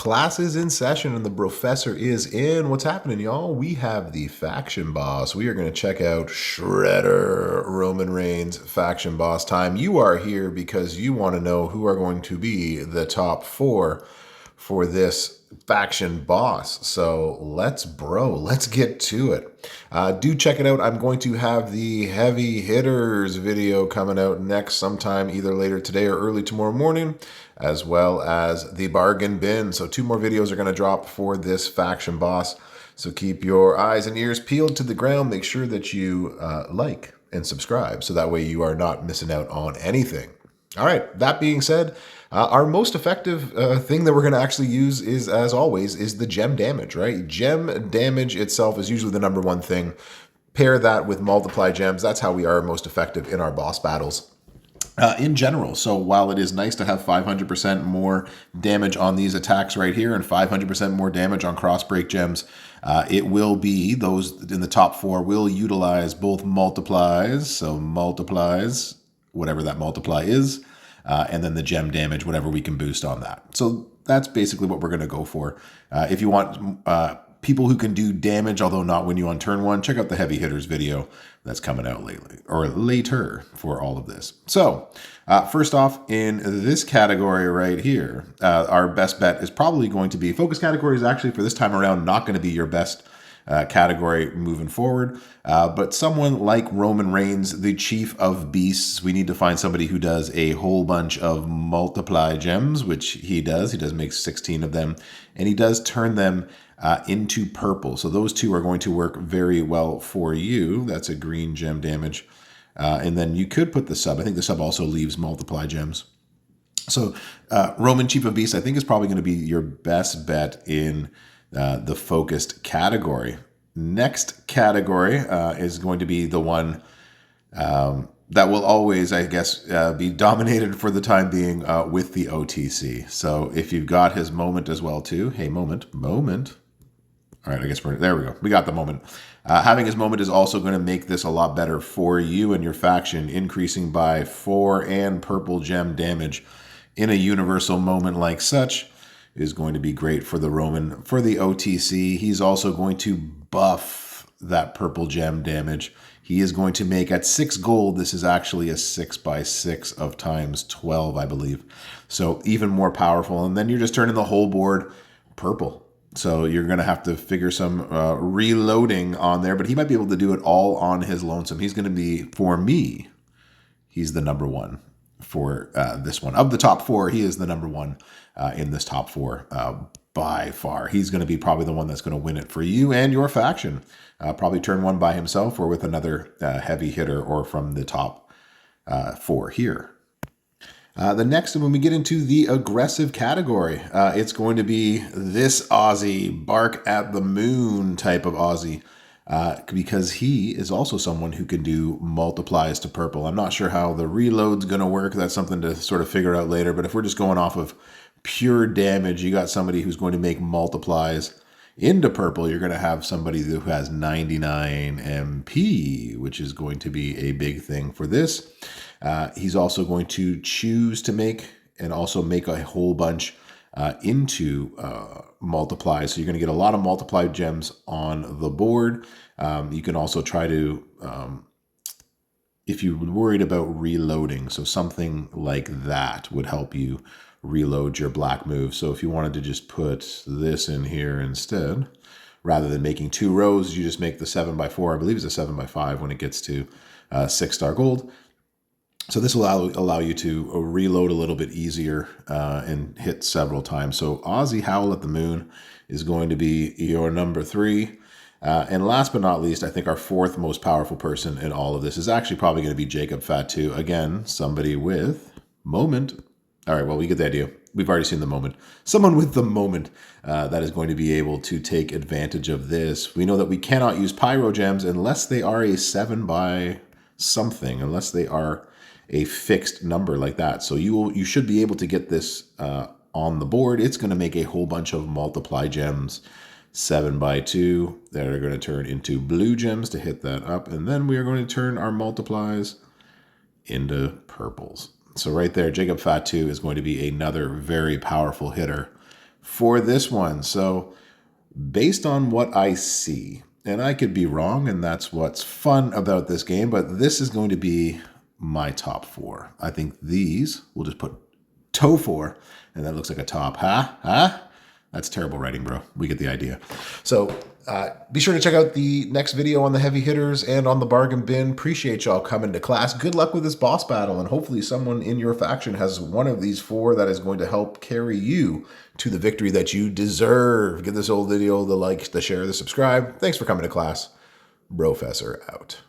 Class is in session and the Brofessor is in. What's happening, y'all? We have the faction boss. We are going to check out Shredder Roman Reigns faction boss time. You are here because you want to know who are going to be the top four for this faction boss. So let's get to it. Do check it out. I'm going to have the heavy hitters video coming out next sometime, either later today or early tomorrow morning, as well as the bargain bin. So 2 more videos are going to drop for this faction boss. So keep your eyes and ears peeled to the ground. Make sure that you like and subscribe so that way you are not missing out on anything. All right, that being said, our most effective thing that we're going to actually use is, as always, is the gem damage, right? Gem damage itself is usually the number one thing. Pair that with multiply gems. That's how we are most effective in our boss battles in general. So while it is nice to have 500% more damage on these attacks right here and 500% more damage on cross break gems, it will be, those in the top 4 will utilize both multiplies. So multiplies, whatever that multiply is, and then the gem damage, whatever we can boost on that. So that's basically what we're going to go for. If you want people who can do damage, although not win you on turn 1, check out the heavy hitters video that's coming out lately or later for all of this. So first off, in this category right here, our best bet is probably going to be focus category is actually for this time around not going to be your best category moving forward. But someone like Roman Reigns, the chief of beasts, we need to find somebody who does a whole bunch of multiply gems, which he does. He does make 16 of them, and he does turn them into purple. So those 2 are going to work very well for you. That's a green gem damage. And then you could put the sub. I think the sub also leaves multiply gems. So Roman chief of beasts, I think, is probably going to be your best bet in the focused category. Next category is going to be the one that will always, I guess, be dominated for the time being with the OTC. So if you've got his moment as well too, hey, moment. All right, I guess there we go. We got the moment. Having his moment is also going to make this a lot better for you and your faction, increasing by 4 and purple gem damage in a universal moment like such is going to be great for the Roman. For the OTC, he's also going to buff that purple gem damage. He is going to make, at 6 gold, this is actually a 6x6 of times 12, I believe. So even more powerful. And then you're just turning the whole board purple. So you're going to have to figure some reloading on there, but he might be able to do it all on his lonesome. He's going to be, for me, he's the number 1 for this one. Of the top 4, he is the number 1 in this top 4 by far. He's going to be probably the one that's going to win it for you and your faction. Probably turn 1 by himself or with another heavy hitter or from the top 4 here. The next, when we get into the aggressive category, it's going to be this Aussie, bark at the moon type of Aussie. Because he is also someone who can do multiplies to purple. I'm not sure how the reload's going to work. That's something to sort of figure out later. But if we're just going off of pure damage, you got somebody who's going to make multiplies into purple. You're going to have somebody who has 99 MP, which is going to be a big thing for this. He's also going to choose to make and also make a whole bunch into multiply. So you're going to get a lot of multiply gems on the board. You can also try to, if you're worried about reloading, so something like that would help you reload your black move. So if you wanted to just put this in here instead, rather than making 2 rows, you just make the 7x4. I believe it's a 7x5 when it gets to 6-star gold. So this will allow you to reload a little bit easier and hit several times. So Aussie Howl at the Moon is going to be your number 3. And last but not least, I think our 4th most powerful person in all of this is actually probably going to be Jacob Fatu. Again, somebody with moment. All right, well, we get the idea. We've already seen the moment. Someone with the moment that is going to be able to take advantage of this. We know that we cannot use pyro gems unless they are a 7 by something, unless they are a fixed number like that. So you should be able to get this on the board. It's going to make a whole bunch of multiply gems, 7x2, that are going to turn into blue gems to hit that up. And then we are going to turn our multiplies into purples. So right there, Jacob Fatu is going to be another very powerful hitter for this one. So based on what I see, and I could be wrong, and that's what's fun about this game, but this is going to be my top 4. I think these, we'll just put toe 4, and that looks like a top. Huh? That's terrible writing, bro. We get the idea. So be sure to check out the next video on the heavy hitters and on the bargain bin. Appreciate y'all coming to class. Good luck with this boss battle, and hopefully someone in your faction has one of these 4 that is going to help carry you to the victory that you deserve. Give this old video the like, the share, the subscribe. Thanks for coming to class. Brofessor out.